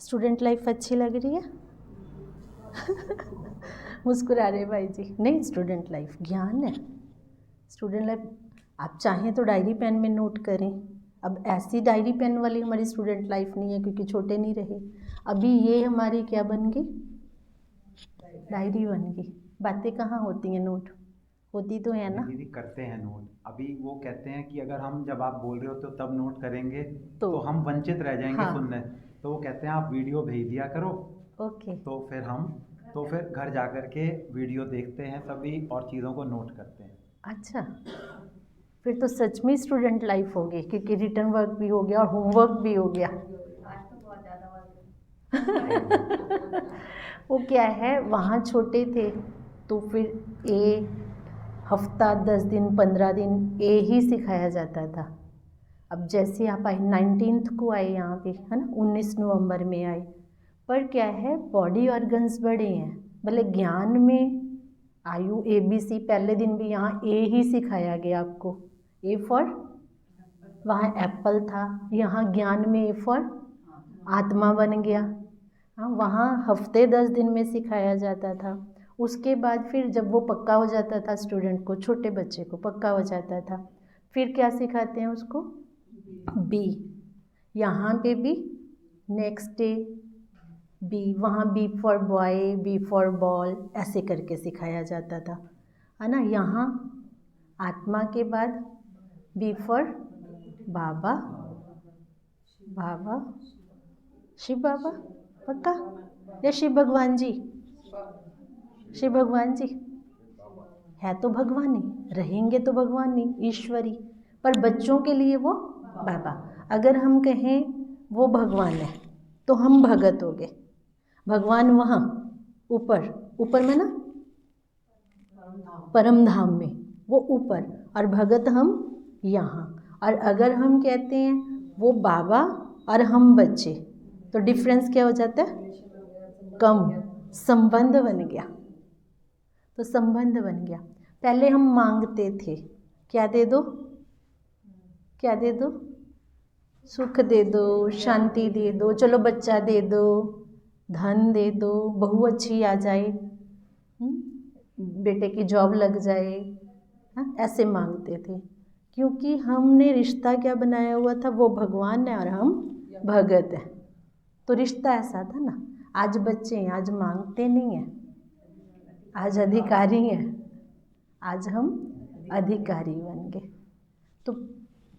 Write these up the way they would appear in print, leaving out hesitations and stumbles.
Student life अच्छी लग रही है? मुस्कुरा रहे भाई जी। नहीं, स्टूडेंट लाइफ ज्ञान है। स्टूडेंट लाइफ आप चाहें तो डायरी पेन में नोट करें। अब ऐसी डायरी पेन वाली हमारी स्टूडेंट लाइफ नहीं है, क्योंकि छोटे नहीं रहे। अभी ये हमारी क्या बन गई? डायरी बन गई। बातें कहाँ होती हैं नोट? होती तो है ना। दीदी करते हैं नोट। अभी वो कहते हैं कि अगर हम, जब आप बोल रहे हो तो तब नोट करेंगे तो हम वंचित रह जाएंगे हाँ। सुनने। तो वो कहते हैं आप वीडियो भेज दिया करो, ओके। तो फिर घर जा कर के वीडियो देखते हैं सभी और चीज़ों को नोट करते हैं। अच्छा, फिर तो सच में स्टूडेंट लाइफ होगी, क्योंकि रिटर्न वर्क भी हो गया और होमवर्क भी हो गया। वो क्या है, वहाँ छोटे थे तो फिर ए हफ्ता 10 दिन 15 दिन ए ही सिखाया जाता था। अब जैसे आप आए 19th को आए यहाँ पे, है ना, 19 नवंबर में आए, पर क्या है, बॉडी ऑर्गन्स बड़े हैं। भले ज्ञान में आयु ABC, पहले दिन भी यहाँ ए ही सिखाया गया आपको। ए फॉर, वहाँ एप्पल था, यहाँ ज्ञान में ए फॉर आत्मा बन गया। हाँ, वहाँ हफ्ते 10 दिन में सिखाया जाता था। उसके बाद फिर जब वो पक्का हो जाता था, स्टूडेंट को, छोटे बच्चे को पक्का हो जाता था, फिर क्या सिखाते हैं उसको? बी। यहाँ पे भी नेक्स्ट डे बी, वहाँ B for boy, B for ball, ऐसे करके सिखाया जाता था, है ना। यहाँ आत्मा के बाद बी फॉर बाबा, बाबा शिव बाबा, पक्का, या शिव भगवान जी? शिव भगवान जी है तो भगवान ही, रहेंगे तो भगवान ही, ईश्वरी। पर बच्चों के लिए वो बाबा। अगर हम कहें वो भगवान है तो हम भगत हो गए। भगवान वहाँ ऊपर, ऊपर में ना, परम धाम में, वो ऊपर, और भगत हम यहाँ। और अगर हम कहते हैं वो बाबा और हम बच्चे, तो डिफरेंस क्या हो जाता है? कम, संबंध बन गया। तो संबंध बन गया। पहले हम मांगते थे, क्या दे दो, क्या दे दो? सुख दे दो, शांति दे दो, चलो बच्चा दे दो, धन दे दो, बहू अच्छी आ जाए, बेटे की जॉब लग जाए, हाँ, ऐसे मांगते थे। क्योंकि हमने रिश्ता क्या बनाया हुआ था, वो भगवान है और हम भगत हैं। तो रिश्ता ऐसा था ना। आज बच्चे हैं, आज मांगते नहीं हैं, आज अधिकारी हैं, आज हम अधिकारी बन गए। तो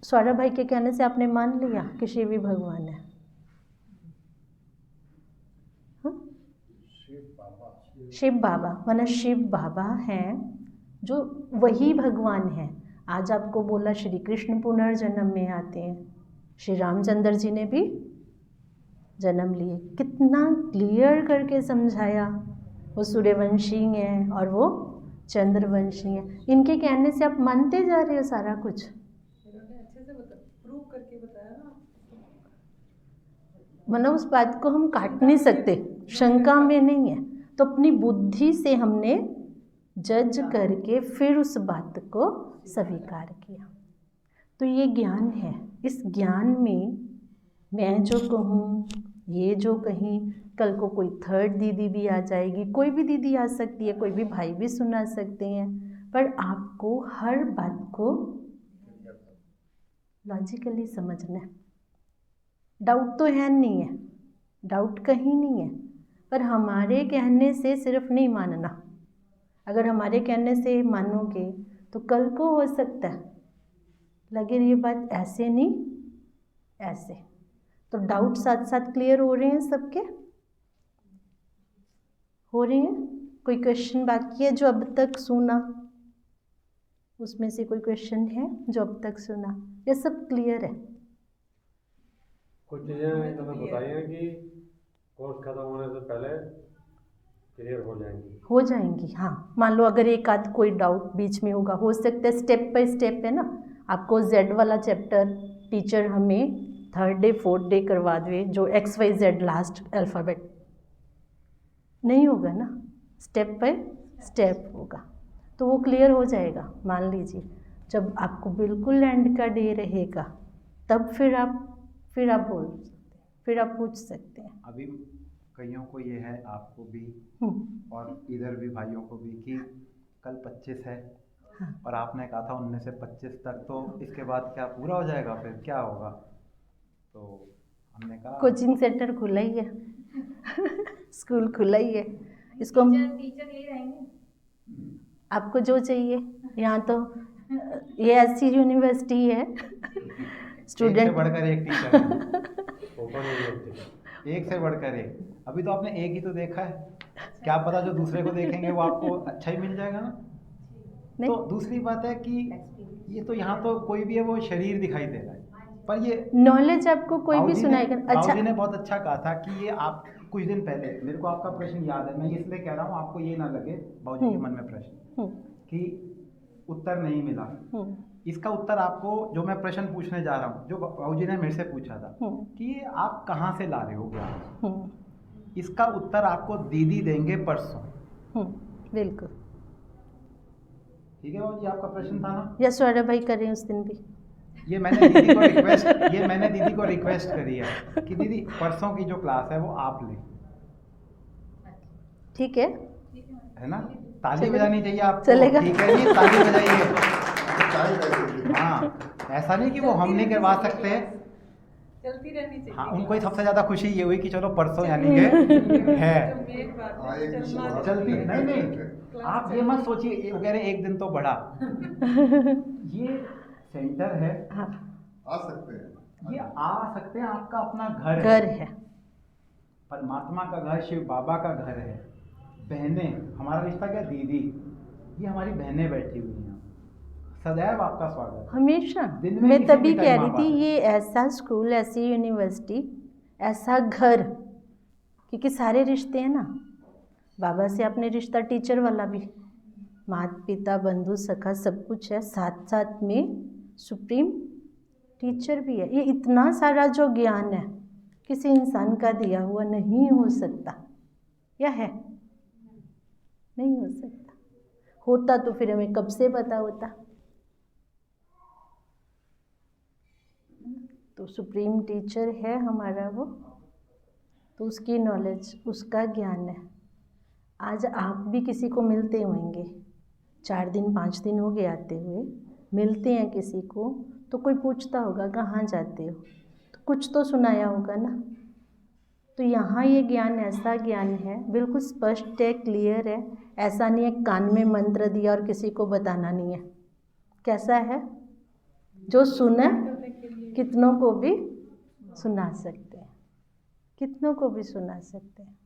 सौरभ भाई के कहने से आपने मान लिया कि शिव ही भगवान है। हाँ? शिव बाबा, माना शिव बाबा हैं जो वही भगवान है। आज आपको बोला श्री कृष्ण पुनर्जन्म में आते हैं, श्री रामचंद्र जी ने भी जन्म लिए। कितना क्लियर करके समझाया। वो सूर्यवंशी हैं और वो चंद्रवंशी हैं। इनके कहने से आप मानते जा रहे हो सारा कुछ। अच्छे से प्रूव करके बताया ना। मतलब उस बात को हम काट नहीं सकते, शंका में नहीं है। तो अपनी बुद्धि से हमने जज करके फिर उस बात को स्वीकार किया। तो ये ज्ञान है। इस ज्ञान में मैं जो कहूँ, ये जो कहीं, कल को कोई थर्ड दीदी भी आ जाएगी, कोई भी दीदी आ सकती है, कोई भी भाई भी सुना सकते हैं, पर आपको हर बात को लॉजिकली समझना है। डाउट तो है नहीं है, डाउट कहीं नहीं है, पर हमारे कहने से सिर्फ नहीं मानना। अगर हमारे कहने से मानोगे तो कल को हो सकता है लगे ये बात ऐसे नहीं ऐसे। तो डाउट साथ साथ क्लियर हो रहे हैं सबके? हो रहे हैं? कोई क्वेश्चन बाकी है जो अब तक सुना? उसमें से कोई क्वेश्चन है जो अब तक सुना? ये सब क्लियर है? कुछ चीज़ें तुम्हें बताई हैं कि कोर्स खत्म होने से पहले क्लियर हो जाएंगी। हो जाएंगी, हाँ। मान लो अगर एक आध कोई डाउट बीच में होगा, हो सकता है स्टेप बाय स्टेप है ना। आपको Z वाला चैप्टर टीचर हमें 3rd डे 4th डे करवा दे, जो XYZ लास्ट अल्फ़ाबेट, नहीं होगा ना, स्टेप बाय स्टेप होगा, तो वो क्लियर हो जाएगा। मान लीजिए जब आपको बिल्कुल एंड का डे रहेगा, तब फिर आप बोल सकते हैं। फिर आप पूछ सकते हैं। अभी कईयों को ये है, आपको भी और इधर भी भाइयों को भी, कि कल 25 है हाँ। और आपने कहा था 19 से 25 तक, तो इसके बाद क्या पूरा हो जाएगा, फिर क्या होगा? तो हमने कहा कोचिंग सेंटर खुला ही है स्कूल खुला ही है, इसको हम टीचर यही रहेंगे। आपको जो चाहिए यहाँ तो ये ऐसी यूनिवर्सिटी है एक से स्टूडेंट बढ़कर एक टीचर है, ओपन यूनिवर्सिटी। एक से बढ़कर एक। अभी तो आपने एक ही तो देखा है, क्या पता जो दूसरे को देखेंगे वो आपको अच्छा ही मिल जाएगा ना। नहीं तो दूसरी बात है कि ये तो यहाँ तो कोई भी है वो शरीर दिखाई दे रहा है, पर ये नॉलेज आपको कोई भी बाबूजी सुनाएगा। ने, अच्छा बाबूजी ने बहुत अच्छा कहा था कि ये आप कुछ दिन पहले, मेरे को आपका प्रश्न याद है, मैं इसलिए कह रहा हूँ आपको ये ना लगे बाबूजी के मन में प्रश्न कि उत्तर नहीं मिला। इसका उत्तर आपको, जो मैं प्रश्न पूछने जा रहा हूँ, जो बाबूजी ने मेरे से पूछा था कि ये आप कहाँ से ला रहे हो ज्ञान, इसका उत्तर आपको दीदी देंगे परसों। बिल्कुल। ठीक है बाबूजी, आपका प्रश्न था ना? या सौरभ भाई करें उस दिन भी। ये मैंने दीदी को रिक्वेस्ट करी है कि दीदी परसों की जो क्लास है वो आप लें, ठीक है, है ना? ताली चलेगा। बजानी चाहिए आपको, चलेगा। ठीक है जी, ताली बजाइए। हाँ, ऐसा नहीं कि वो हम नहीं करवा सकते, चलती रहनी चाहिए। हाँ, उनको ही सबसे ज़्यादा खुशी ये हुई कि चलो परसों यानी कि है जब मेन बात हाँ, है, एक चलना विश्वास। चलती। चाहिए। नहीं आप ये मत सोचिए ये वगैरह एक दिन तो बढ़ा ये सेंटर है, हाँ आ सकते हैं। ये आ सकते हैं, आपका अपना घर घर है, है। परमात्मा का घर, शिव बाबा का घर है। बहनें, हमारा रिश्ता क्या, दीदी, ये हमारी बहनें बैठी हुई हैं, सदैव आपका स्वागत है। हमेशा दिन में मैं किसी तभी भी कह टाइम रही आप थी आ ये ऐसा स्कूल, ऐसी यूनिवर्सिटी, ऐसा घर, क्योंकि सारे रिश्ते हैं ना। बाबा से आपने रिश्ता टीचर वाला भी, माता पिता बंधु सखा सब कुछ है, साथ साथ में सुप्रीम टीचर भी है। ये इतना सारा जो ज्ञान है किसी इंसान का दिया हुआ नहीं हो सकता, या है? नहीं हो सकता। होता तो फिर हमें कब से पता होता। तो सुप्रीम टीचर है हमारा वो, तो उसकी नॉलेज, उसका ज्ञान है। आज आप भी किसी को मिलते होंगे, 4 दिन 5 दिन हो गए आते हुए, मिलते हैं किसी को तो कोई पूछता होगा कहाँ जाते हो, तो कुछ तो सुनाया होगा ना। तो यहाँ ये ज्ञान ऐसा ज्ञान है, बिल्कुल स्पष्ट है, क्लियर है। ऐसा नहीं है कान में मंत्र दिया और किसी को बताना नहीं है। कैसा है, जो सुने कितनों को भी सुना सकते हैं, कितनों को भी सुना सकते हैं।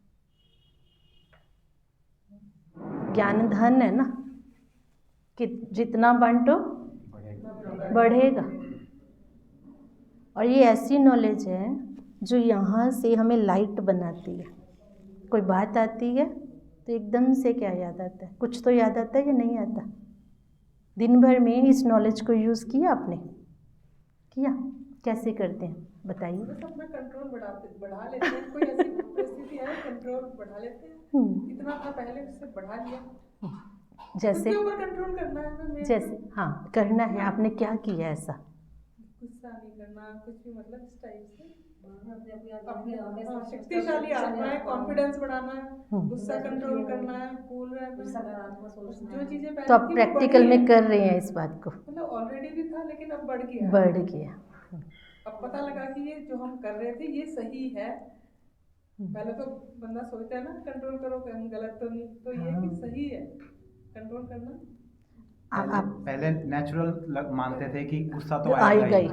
ज्ञान धन है ना, कि जितना बांटो बढ़ेगा। और ये ऐसी नॉलेज है जो यहाँ से हमें लाइट बनाती है। कोई बात आती है तो एकदम से क्या याद आता है, कुछ तो याद आता है या नहीं आता। दिन भर में इस नॉलेज को यूज़ किया आपने, किया? कैसे करते हैं बताइए। बस अपना कंट्रोल बढ़ा लेते हैं। कोई ऐसी परिस्थिति है, कंट्रोल बढ़ा लेते हैं। इतना था पहले, उससे बढ़ा लिया। जैसे उसके ऊपर कंट्रोल करना है ना। जैसे हाँ करना है, आपने क्या किया ऐसा? गुस्सा नहीं करना, कुछ भी, मतलब इस टाइप से अपने शक्तिशाली आत्मा है, कॉन्फिडेंस बढ़ाना है, गुस्सा कंट्रोल करना है, कूल रहना है। सकारात्मक सोचना जो चीजें तो पहले आप थी, वो प्रैक्टिकल बढ़ में गई। कर रहे हैं इस बात को? मतलब ऑलरेडी भी था लेकिन अब बढ़ गया। बढ़ गया। अब पता लगा कि ये जो हम कर रहे थे ये सही है। पहले तो बंदा सोचता है ना कंट्रोल करो कि हम गलत तो नहीं, तो ये कि सही है कंट्रोल करना। आप पहले नेचुरल मानते थे कि गुस्सा तो आएगा ही,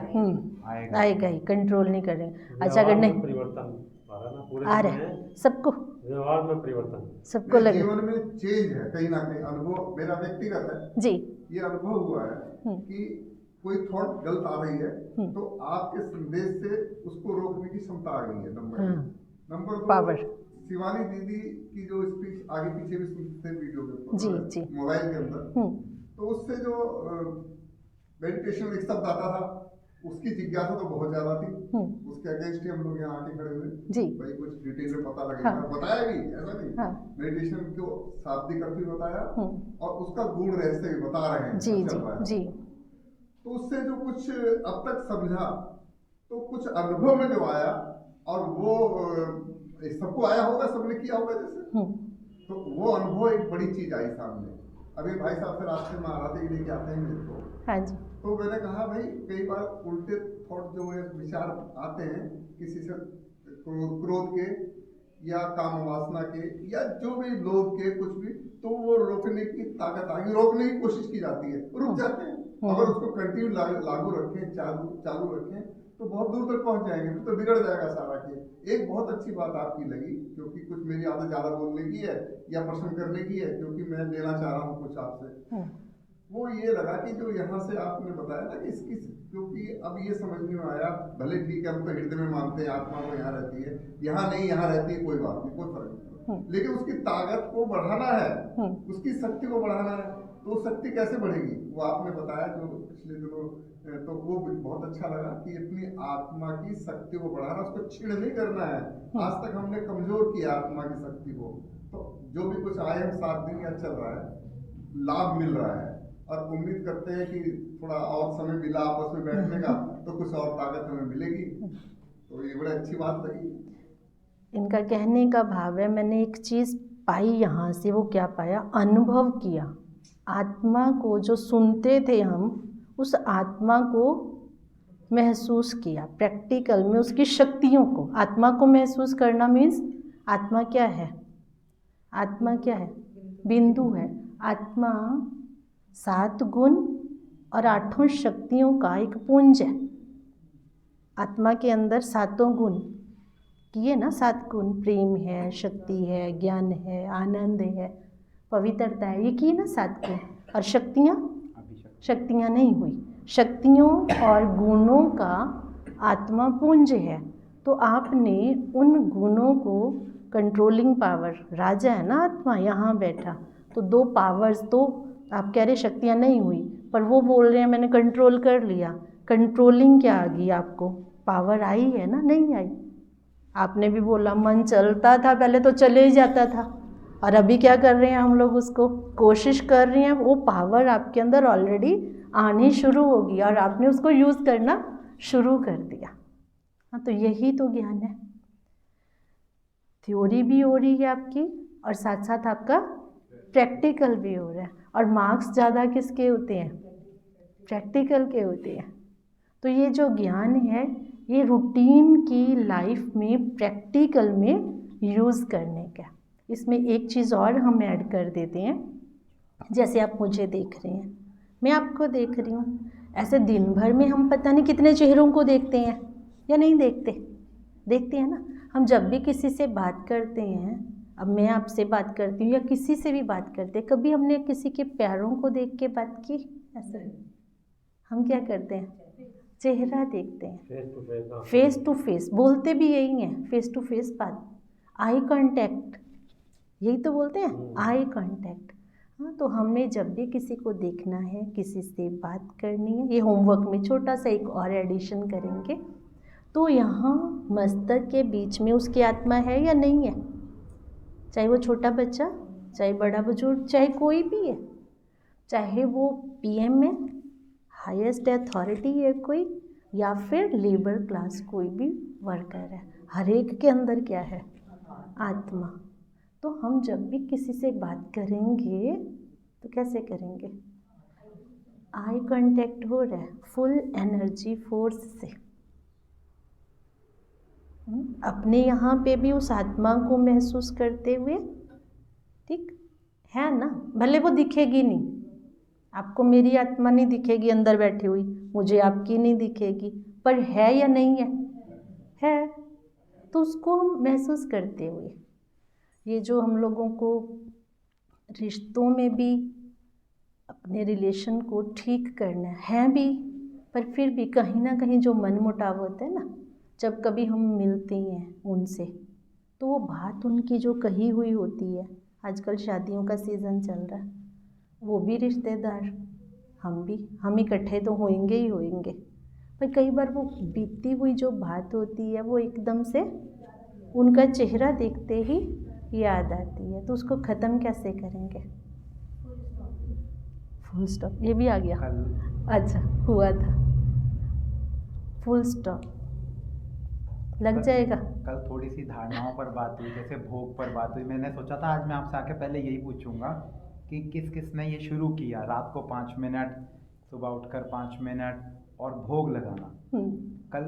आएगा। आएगा ही, कंट्रोल नहीं करेंगे। अच्छा अगर नहीं परिवर्तन आ रहा है ना पूरे आ रहा है सबको, व्यवहार में परिवर्तन। सबको मेरे लगे जीवन में चेंज है, कहीं ना कहीं अनुभव मेरा व्यक्तिगत है। जी। ये अनुभव हुआ है कि कोई थॉट गलत आ रही है तो आपके संदेश से उसको रोकने की क्षमता आ गई है। Number 2 power. शिवानी दीदी की जो स्पीच आगे पीछे भी सुनते हैं वीडियो के जी, जी। मोबाइल के अंदर, तो उससे जो मेडिटेशन एक शब्द आता था, उसकी जिज्ञासा तो बहुत ज्यादा थी। उसके अगेंस्ट ही हम लोग यहाँ आके खड़े हुए जी। भाई कुछ डिटेल में पता लगेगा। बताया भी ऐसा नहीं, मेडिटेशन को शाब्दिक अर्थ भी बताया और उसका गुण रहस्य भी बता रहे हैं। जी जी जी। तो उससे जो कुछ अब तक समझा, तो कुछ अनुभव में जो आया और वो सबको आया होगा, सबने किया होगा जैसे, तो वो अनुभव एक बड़ी चीज आई सामने। अभी भाई साहब से रास्ते में आ रहा था, लेके आते हैं मेरे को, हाँ जी, तो मैंने कहा भाई कई बार उल्टे थॉट जो है विचार आते हैं किसी से, क्रोध के या काम वासना के या जो भी लोभ के कुछ भी, तो वो रोकने की ताकत आएगी, रोकने की कोशिश की जाती है, रुक जाते हैं। अगर उसको कंटिन्यू लागू रखें, चालू रखें, तो बहुत दूर तक पहुंच जाएंगे, तो बिगड़ जाएगा सारा खेल। एक बहुत अच्छी बात आपकी लगी, क्योंकि कुछ मेरी आदत ज्यादा बोलने की है या प्रश्न करने की है, क्योंकि मैं लेना चाह रहा हूँ कुछ आपसे। वो ये लगा कि जो यहाँ से आपने बताया ना कि इसकी, क्योंकि अब ये समझने में आया, भले ठीक है हम तो हृदय में मानते हैं आत्मा को यहाँ रहती है, यहाँ नहीं, यहाँ रहती है, कोई बात नहीं, कोई फर्क नहीं, लेकिन उसकी ताकत को बढ़ाना है, उसकी शक्ति को बढ़ाना है। तो शक्ति कैसे बढ़ेगी वो आपने बताया जो पिछले दिनों, तो वो बहुत अच्छा लगा कि अपनी आत्मा की शक्ति को बढ़ाना, उसको छीड़ नहीं करना है। आज तक हमने कमजोर किया आत्मा की शक्ति को, तो जो भी कुछ आए हम 7 दिन या चल रहा है, लाभ मिल रहा है, और उम्मीद करते हैं कि थोड़ा और समय मिला आपस में बैठने का, तो कुछ और ताकत हमें मिलेगी। तो ये बड़ी अच्छी बात लगी। इनका कहने का भाव है, मैंने एक चीज़ पाई यहाँ से, वो क्या पाया, अनुभव किया। आत्मा को जो सुनते थे हम, उस आत्मा को महसूस किया प्रैक्टिकल में, उसकी शक्तियों को। आत्मा को महसूस करना मीन्स आत्मा क्या है, आत्मा क्या है, बिंदु है। आत्मा 7 गुण और 8 शक्तियों का एक पुंज है। आत्मा के अंदर 7 गुण किए ना, 7 गुण, प्रेम है, शक्ति है, ज्ञान है, आनंद है, पवित्रता है, ये किए ना 7 गुण। और शक्तियाँ नहीं हुई, शक्तियों और गुणों का आत्मा पुंज है। तो आपने उन गुणों को, कंट्रोलिंग पावर, राजा है ना आत्मा यहाँ बैठा, तो 2 पावर्स, तो आप कह रहे शक्तियाँ नहीं हुई, पर वो बोल रहे हैं मैंने कंट्रोल कर लिया। कंट्रोलिंग क्या आ गई आपको, पावर आई है ना, नहीं आई। आपने भी बोला मन चलता था, पहले तो चले ही जाता था, और अभी क्या कर रहे हैं हम लोग, उसको कोशिश कर रहे हैं। वो पावर आपके अंदर ऑलरेडी आनी शुरू होगी और आपने उसको यूज़ करना शुरू कर दिया। हाँ, तो यही तो ज्ञान है। थ्योरी भी हो रही है आपकी, और साथ साथ आपका प्रैक्टिकल भी हो रहा है। और मार्क्स ज़्यादा किसके होते हैं, प्रैक्टिकल के होते हैं। तो ये जो ज्ञान है, ये रूटीन की लाइफ में प्रैक्टिकल में यूज़ करने का। इसमें एक चीज़ और हम ऐड कर देते हैं, जैसे आप मुझे देख रहे हैं, मैं आपको देख रही हूँ, ऐसे दिन भर में हम पता नहीं कितने चेहरों को देखते हैं या नहीं देखते, देखते हैं ना। हम जब भी किसी से बात करते हैं, अब मैं आपसे बात करती हूँ या किसी से भी बात करते हैं, कभी हमने किसी के पैरों को देख के बात की? ऐसे हम क्या करते हैं, चेहरा देखते हैं, फेस टू फेस, बोलते भी यही हैं, फेस टू फेस बात, आई कांटेक्ट, यही तो बोलते हैं, आई कांटेक्ट। हाँ, तो हमने जब भी किसी को देखना है, किसी से बात करनी है, ये होमवर्क में छोटा सा एक और एडिशन करेंगे, तो यहाँ मस्तक के बीच में उसकी आत्मा है या नहीं है, चाहे वो छोटा बच्चा, चाहे बड़ा बुजुर्ग, चाहे कोई भी है, चाहे वो पीएम में हाईएस्ट अथॉरिटी है कोई, या फिर लेबर क्लास कोई भी वर्कर है, हर एक के अंदर क्या है, आत्मा। तो हम जब भी किसी से बात करेंगे तो कैसे करेंगे, आई कांटेक्ट हो रहा है, फुल एनर्जी फोर्स से। अपने यहाँ पे भी उस आत्मा को महसूस करते हुए, ठीक है ना। भले वो दिखेगी नहीं, आपको मेरी आत्मा नहीं दिखेगी अंदर बैठी हुई, मुझे आपकी नहीं दिखेगी, पर है या नहीं है, है। तो उसको हम महसूस करते हुए, ये जो हम लोगों को रिश्तों में भी अपने रिलेशन को ठीक करना है भी, पर फिर भी कहीं ना कहीं जो मन मुटाव होता है ना, जब कभी हम मिलते हैं उनसे, तो वो बात उनकी जो कही हुई होती है, आजकल शादियों का सीज़न चल रहा है, वो भी रिश्तेदार, हम इकट्ठे तो होंगे ही होंगे, पर कई बार वो बीतती हुई जो बात होती है, वो एकदम से उनका चेहरा देखते ही याद आती है, तो उसको ख़त्म कैसे करेंगे, फुल स्टॉप, ये भी आ गया, अच्छा हुआ था, फुल स्टॉप। लग जाएगा। कल थोड़ी सी धारणाओं पर बात हुई, जैसे भोग पर बात हुई। मैंने सोचा था आज मैं आपसे आके पहले यही पूछूंगा कि किस किस ने ये शुरू किया, रात को 5 मिनट, सुबह उठकर 5 मिनट और भोग लगाना। कल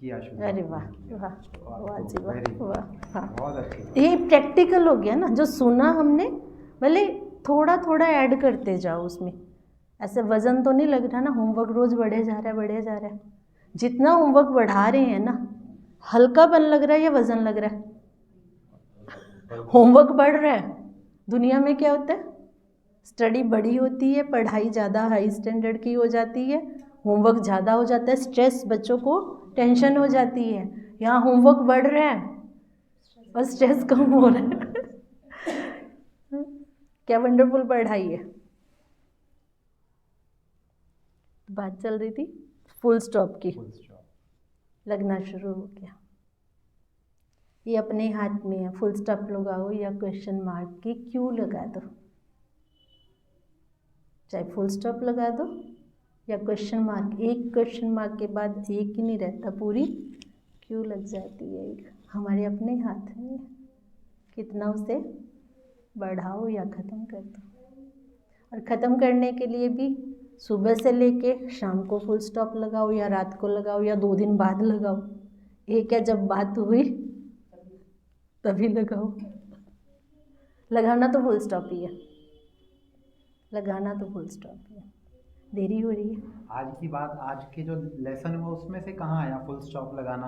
किया शुरू। अरे वाह आपने किया। वाह वाह, वाह तो जी वाह very good। वाह। हाँ, बहुत अच्छी। ये प्रैक्टिकल हो गया ना, जो सुना हमने, भले थोड़ा थोड़ा ऐड करते जाओ उसमें। ऐसे वजन तो नहीं लग रहा ना, होमवर्क रोज बढ़े जा रहा है बढ़े जा रहा है। जितना होमवर्क बढ़ा रहे हैं ना, हल्कापन लग रहा है या वजन लग रहा है? होमवर्क बढ़ रहा है। दुनिया में क्या होता है, स्टडी बड़ी होती है, पढ़ाई ज़्यादा हाई स्टैंडर्ड की हो जाती है, होमवर्क ज़्यादा हो जाता है, स्ट्रेस, बच्चों को टेंशन हो जाती है। यहाँ होमवर्क बढ़ रहा है और स्ट्रेस कम हो रहा है। क्या वंडरफुल पढ़ाई है। बात चल रही थी फुल स्टॉप की, फुल स्टॉप। लगना शुरू हो गया। ये अपने हाथ में है, फुल स्टॉप लगाओ या क्वेश्चन मार्क की क्यों लगा दो। चाहे फुल स्टॉप लगा दो या क्वेश्चन मार्क, एक क्वेश्चन मार्क के बाद एक ही नहीं रहता, पूरी क्यों लग जाती है। एक हमारे अपने हाथ में है, कितना उसे बढ़ाओ या ख़त्म कर दो। और ख़त्म करने के लिए भी सुबह से लेके शाम को फुल स्टॉप लगाओ या रात को लगाओ या 2 दिन बाद लगाओ। एक है जब बात हुई तभी लगाओ। लगाना तो फुल स्टॉप ही है, लगाना तो फुल स्टॉप ही है। देरी हो रही है। आज की बात, आज के जो लेसन हुआ उसमें से कहाँ आया फुल स्टॉप लगाना?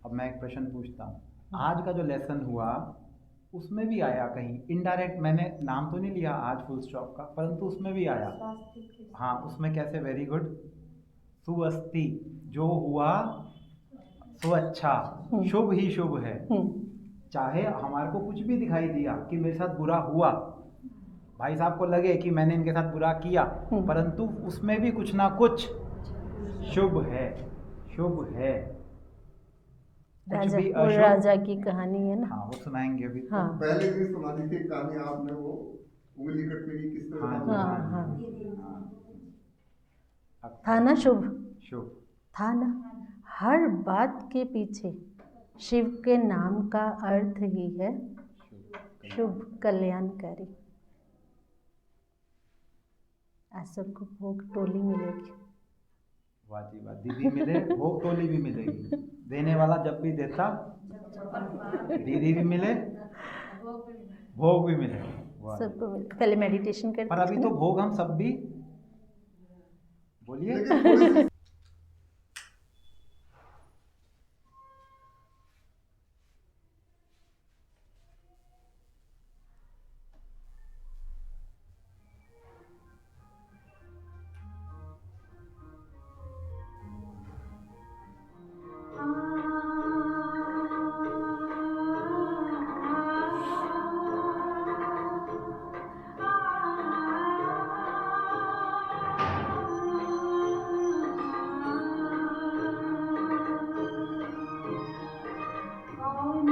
अब मैं एक प्रश्न पूछता हूँ, आज का जो लेसन हुआ उसमें भी आया कहीं इनडायरेक्ट, मैंने नाम तो नहीं लिया आज फुल स्टॉप का, परंतु उसमें भी आया। हाँ, उसमें कैसे? Very good. सुअस्ति, जो हुआ सो अच्छा, शुभ ही शुभ है। चाहे हमारे को कुछ भी दिखाई दिया कि मेरे साथ बुरा हुआ, भाई साहब को लगे कि मैंने इनके साथ बुरा किया, परंतु उसमें भी कुछ ना कुछ शुभ है, शुभ है। कुछ राजा, भी वो अशुभ। राजा की कहानी है ना। हाँ, वो सुनाएंगे अभी। हाँ पहले भी सुना दी थी कहानी आपने, वो उंगली कटने की किस तरह हाँ, था। हाँ हाँ, हाँ। था ना शुभ, शुभ। था ना। हर बात के पीछे शिव के नाम का अर्थ ही है शुभ, कल्याणकारी। आज सबको भोग टोली मिलेगी। वाह जी वाह, दीदी मिले भोग टोली भी मिलेगी। देने वाला जब भी देता दीदी भी मिले, भोग भी मिले। वाह जी। सबको मिले। पहले मेडिटेशन करते पर अभी हैं तो ना? भोग हम सब भी बोलिए। लेकिन थोड़ी सी Om